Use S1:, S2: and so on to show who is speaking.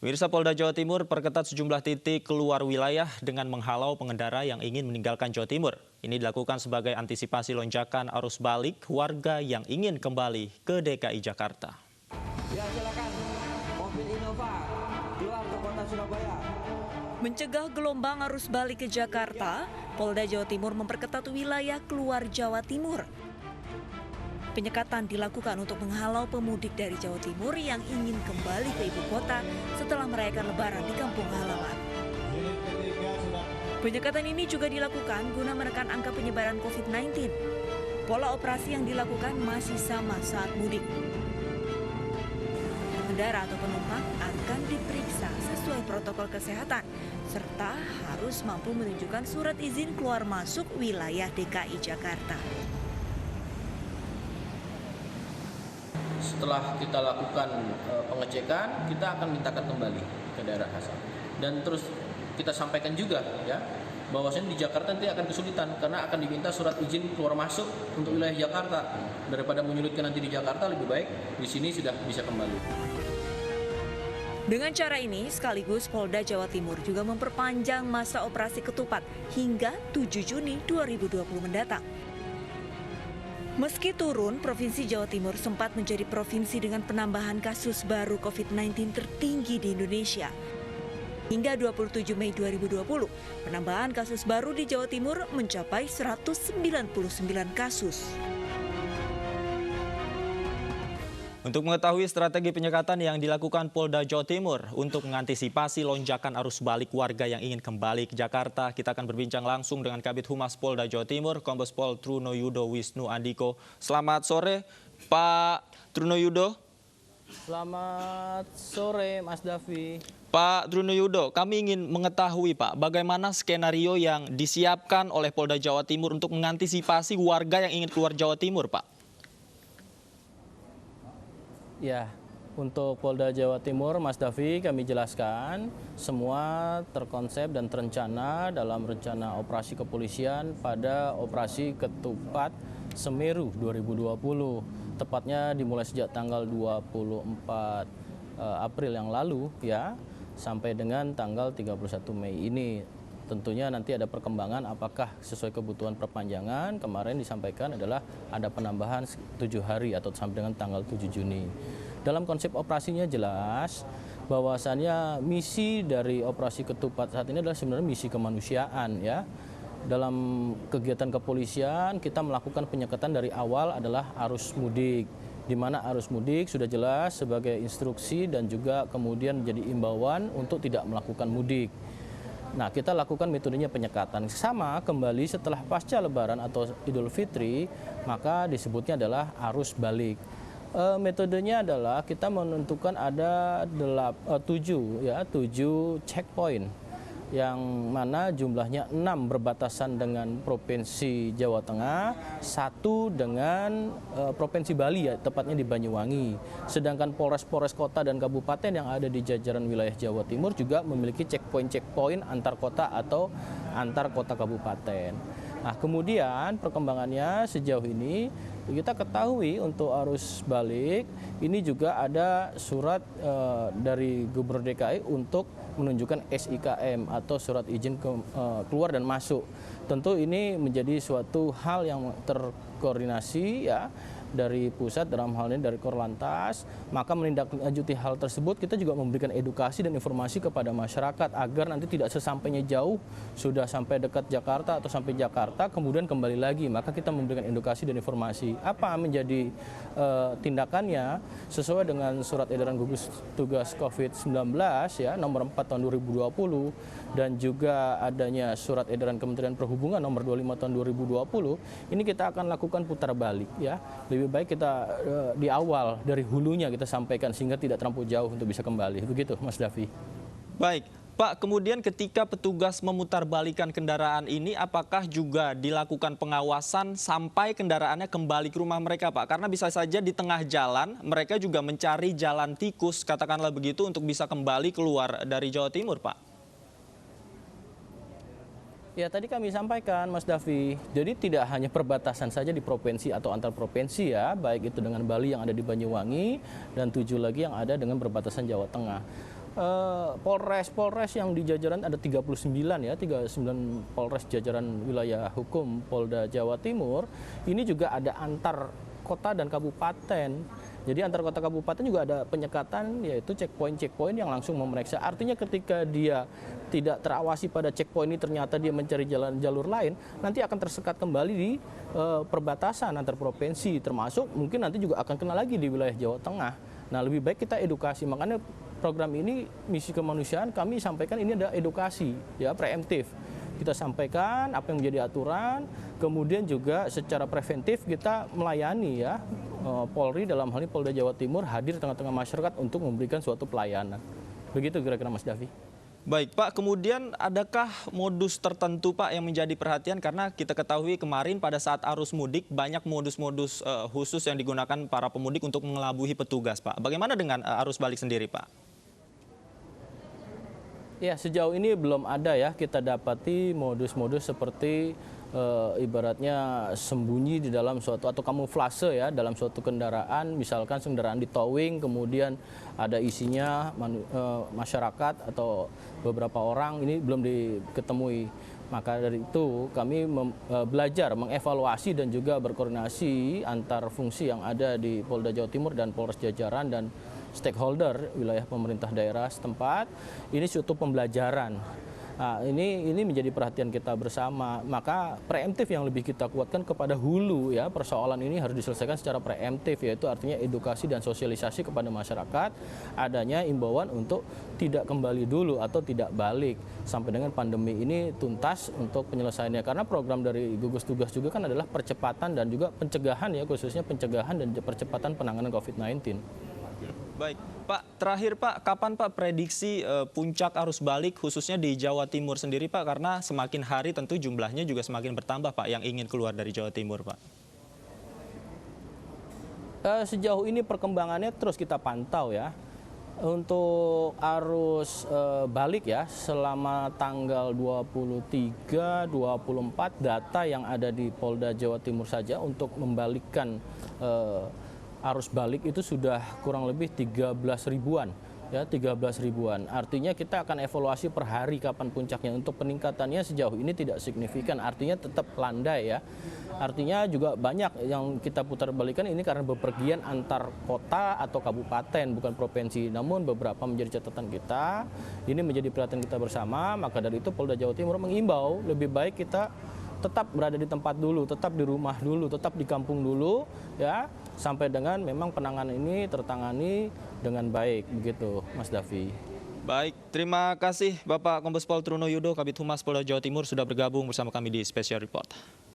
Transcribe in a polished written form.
S1: Pemirsa, Polda Jawa Timur perketat sejumlah titik keluar wilayah dengan menghalau pengendara yang ingin meninggalkan Jawa Timur. Ini dilakukan sebagai antisipasi lonjakan arus balik warga yang ingin kembali ke DKI Jakarta.
S2: Ya, silakan. Mobil Innova keluar ke kota Surabaya.
S3: Mencegah gelombang arus balik ke Jakarta, Polda Jawa Timur memperketat wilayah keluar Jawa Timur. Penyekatan dilakukan untuk menghalau pemudik dari Jawa Timur yang ingin kembali ke ibu kota setelah merayakan Lebaran di kampung halaman. Penyekatan ini juga dilakukan guna menekan angka penyebaran COVID-19. Pola operasi yang dilakukan masih sama saat mudik. Pengendara atau penumpang akan diperiksa sesuai protokol kesehatan, serta harus mampu menunjukkan surat izin keluar masuk wilayah DKI Jakarta.
S4: Setelah kita lakukan pengecekan, kita akan mintakan kembali ke daerah asal. Dan terus kita sampaikan juga ya, bahwasanya di Jakarta nanti akan kesulitan karena akan diminta surat izin keluar masuk untuk wilayah Jakarta. Daripada menyulitkan nanti di Jakarta, lebih baik di sini sudah bisa kembali.
S3: Dengan cara ini, sekaligus Polda Jawa Timur juga memperpanjang masa operasi ketupat hingga 7 Juni 2020 mendatang. Meski turun, Provinsi Jawa Timur sempat menjadi provinsi dengan penambahan kasus baru COVID-19 tertinggi di Indonesia. Hingga 27 Mei 2020, penambahan kasus baru di Jawa Timur mencapai 199 kasus.
S1: Untuk mengetahui strategi penyekatan yang dilakukan Polda Jawa Timur untuk mengantisipasi lonjakan arus balik warga yang ingin kembali ke Jakarta, kita akan berbincang langsung dengan Kabid Humas Polda Jawa Timur, Kombes Pol Trunoyudo Wisnu Andiko. Selamat sore, Pak Trunoyudo.
S4: Selamat sore, Mas Davi.
S1: Pak Trunoyudo, kami ingin mengetahui, Pak, bagaimana skenario yang disiapkan oleh Polda Jawa Timur untuk mengantisipasi warga yang ingin keluar Jawa Timur, Pak?
S4: Ya, untuk Polda Jawa Timur, Mas Davi, kami jelaskan semua terkonsep dan terencana dalam rencana operasi kepolisian pada operasi Ketupat Semeru 2020. Tepatnya dimulai sejak tanggal 24 April yang lalu ya, sampai dengan tanggal 31 Mei ini. Tentunya nanti ada perkembangan apakah sesuai kebutuhan perpanjangan. Kemarin disampaikan adalah ada penambahan 7 hari atau sampai dengan tanggal 7 Juni. Dalam konsep operasinya jelas bahwasannya misi dari operasi Ketupat saat ini adalah sebenarnya misi kemanusiaan ya. Dalam kegiatan kepolisian kita melakukan penyekatan dari awal adalah arus mudik, di mana arus mudik sudah jelas sebagai instruksi dan juga kemudian menjadi imbauan untuk tidak melakukan mudik. Nah, kita lakukan metodenya penyekatan. Sama kembali setelah pasca Lebaran atau Idul Fitri, maka disebutnya adalah arus balik. Metodenya adalah kita menentukan ada 7 checkpoint, yang mana jumlahnya 6 berbatasan dengan Provinsi Jawa Tengah, 1 dengan Provinsi Bali ya, tepatnya di Banyuwangi. Sedangkan Polres-Polres kota dan kabupaten yang ada di jajaran wilayah Jawa Timur juga memiliki checkpoint antar kota atau antar kota kabupaten. Nah, kemudian perkembangannya sejauh ini kita ketahui untuk arus balik ini juga ada surat dari Gubernur DKI untuk menunjukkan SIKM atau surat izin keluar dan masuk. Tentu ini menjadi suatu hal yang terkoordinasi ya dari pusat, dalam hal ini dari Korlantas. Maka menindaklanjuti hal tersebut kita juga memberikan edukasi dan informasi kepada masyarakat agar nanti tidak sesampainya jauh sudah sampai dekat Jakarta atau sampai Jakarta kemudian kembali lagi. Maka kita memberikan edukasi dan informasi apa menjadi tindakannya sesuai dengan surat edaran gugus tugas COVID-19 ya nomor 4 tahun 2020 dan juga adanya surat edaran Kementerian Perhubungan nomor 25 tahun 2020. Ini kita akan lakukan putar balik ya. Lebih baik kita di awal dari hulunya kita sampaikan sehingga tidak terlampau jauh untuk bisa kembali. Begitu Mas Davi.
S1: Baik, Pak, kemudian ketika petugas memutarbalikkan kendaraan ini, apakah juga dilakukan pengawasan sampai kendaraannya kembali ke rumah mereka, Pak? Karena bisa saja di tengah jalan mereka juga mencari jalan tikus, katakanlah begitu, untuk bisa kembali keluar dari Jawa Timur, Pak.
S4: Ya, tadi kami sampaikan Mas Davi, jadi tidak hanya perbatasan saja di provinsi atau antar provinsi ya, baik itu dengan Bali yang ada di Banyuwangi dan 7 lagi yang ada dengan perbatasan Jawa Tengah. Polres yang di jajaran ada 39 ya, 39 Polres jajaran wilayah hukum Polda Jawa Timur, ini juga ada antar kota dan kabupaten. Jadi antar kota kabupaten juga ada penyekatan, yaitu checkpoint yang langsung memeriksa. Artinya ketika dia tidak terawasi pada checkpoint ini ternyata dia mencari jalur lain, nanti akan tersekat kembali di perbatasan antar provinsi, termasuk mungkin nanti juga akan kena lagi di wilayah Jawa Tengah. Nah, lebih baik kita edukasi, makanya program ini misi kemanusiaan kami sampaikan ini ada edukasi ya preemptif. Kita sampaikan apa yang menjadi aturan, kemudian juga secara preventif kita melayani ya Polri dalam hal ini Polda Jawa Timur hadir di tengah-tengah masyarakat untuk memberikan suatu pelayanan. Begitu kira-kira Mas Davi.
S1: Baik Pak, kemudian adakah modus tertentu Pak yang menjadi perhatian? Karena kita ketahui kemarin pada saat arus mudik banyak modus-modus khusus yang digunakan para pemudik untuk mengelabui petugas Pak. Bagaimana dengan arus balik sendiri Pak?
S4: Ya, sejauh ini belum ada ya kita dapati modus-modus seperti ibaratnya sembunyi di dalam suatu atau kamuflase ya dalam suatu kendaraan, misalkan kendaraan di towing kemudian ada isinya masyarakat atau beberapa orang, ini belum diketemui. Maka dari itu kami belajar mengevaluasi dan juga berkoordinasi antar fungsi yang ada di Polda Jawa Timur dan Polres jajaran dan stakeholder wilayah pemerintah daerah setempat. Ini suatu pembelajaran. Nah, ini menjadi perhatian kita bersama. Maka preemptif yang lebih kita kuatkan kepada hulu ya. Persoalan ini harus diselesaikan secara preemptif, yaitu artinya edukasi dan sosialisasi kepada masyarakat, adanya imbauan untuk tidak kembali dulu atau tidak balik sampai dengan pandemi ini tuntas untuk penyelesaiannya. Karena program dari gugus tugas juga kan adalah percepatan dan juga pencegahan ya, khususnya pencegahan dan percepatan penanganan COVID-19.
S1: Baik, Pak, terakhir Pak, kapan Pak prediksi puncak arus balik khususnya di Jawa Timur sendiri Pak? Karena semakin hari tentu jumlahnya juga semakin bertambah Pak yang ingin keluar dari Jawa Timur Pak.
S4: Sejauh ini perkembangannya terus kita pantau ya. Untuk arus balik ya selama tanggal 23, 24 data yang ada di Polda Jawa Timur saja untuk membalikkan arus balik itu sudah kurang lebih 13 ribuan ya, 13 ribuan. Artinya kita akan evaluasi per hari kapan puncaknya. Untuk peningkatannya sejauh ini tidak signifikan, artinya tetap landai ya. Artinya juga banyak yang kita putar balikan ini karena bepergian antar kota atau kabupaten bukan provinsi. Namun beberapa menjadi catatan kita, ini menjadi perhatian kita bersama. Maka dari itu Polda Jawa Timur mengimbau lebih baik kita tetap berada di tempat dulu, tetap di rumah dulu, tetap di kampung dulu ya, sampai dengan memang penanganan ini tertangani dengan baik, begitu Mas Davi.
S1: Baik, terima kasih Bapak Kombes Pol Truno Yudo, Kabid Humas Polda Jawa Timur sudah bergabung bersama kami di Special Report.